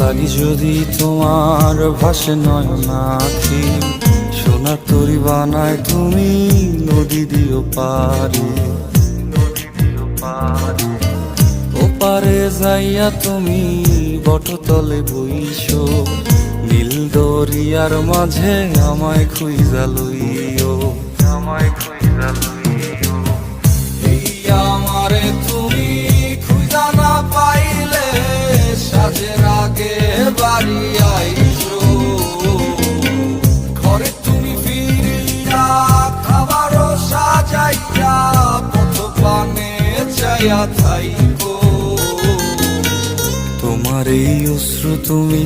লাগি যদি তোমার ভাসে নয়নাখি, সোনার তরি বানায় তুমি নদী দিও পারে। ওপারে যাইয়া তুমি বটতলে বইসো, নীল দরিয়ার মাঝে আমায় খুঁজা লইও, আমায় খুঁজা লইও। এই আমারে তুমি খুঁজা না পাইলে সাজের আগে বাড়ি আইসো, ঘরে তুমি ফিরিয়া খাবারও সাজাইয়া পথ পানে চাইয়া থাইকো। তোমার এই অশ্রু তুমি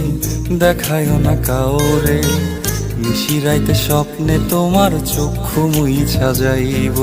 দেখায়ও না কাউরে, নিশিরাইতে স্বপ্নে তোমার চক্ষু মুইছা যাইব।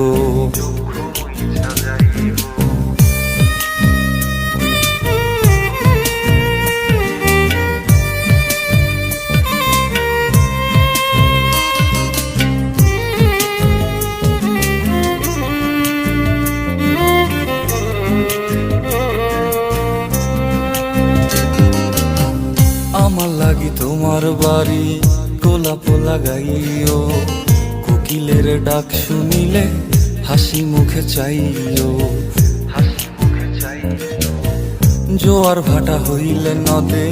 আমার লাগি তোমার বাড়ি গোলাপ লাগাইও, কোকিলের ডাক শুনিলে হাসি মুখে চাইও, হাসি মুখে চাইও। জোয়ার ভাটা হইলে নদে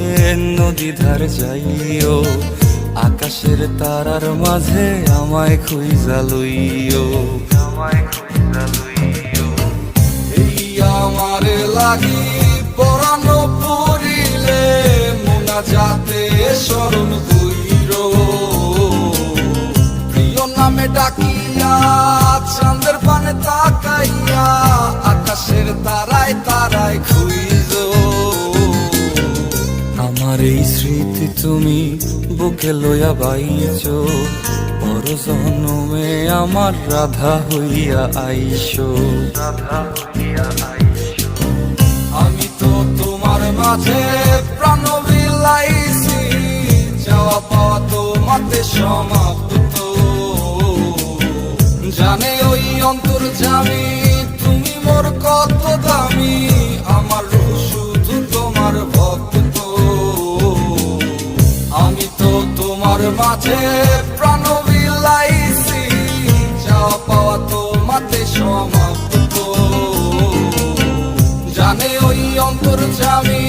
নদী ধার যাইও, আকাশের তারার মাঝে আমায় খুঁজা লইও, আমায় খুঁজা লইও। এই আমারে লাগি পরানো পড়িলে যাতে স্মরণ কইর, প্রিয় নামে ডাকিয়া চাঁদের পানে তাকাইয়া আকাশের তারায় তারায় খুইজ। আমার এই স্মৃতি তুমি বুকে লইয়া বাইছ, পর জন্মে আমার রাধা হইয়া আইসো, রাধা হইয়া আইসো। আমি তো তোমার মাঝে প্রাণ বিলাইছি, যাওয়া পাওয়া তোমাতে সমাপ্ত। জানে ওই অন্তর্যামী তুমি মোর কত দামি, আমার রূহ শুধু তোমার ভক্ত। আমি তো তোমার মাঝে প্রাণ বিলাইছি, যাওয়া পাওয়া তোমাতে সমাপ্ত। জানে ওই অন্তর্যামী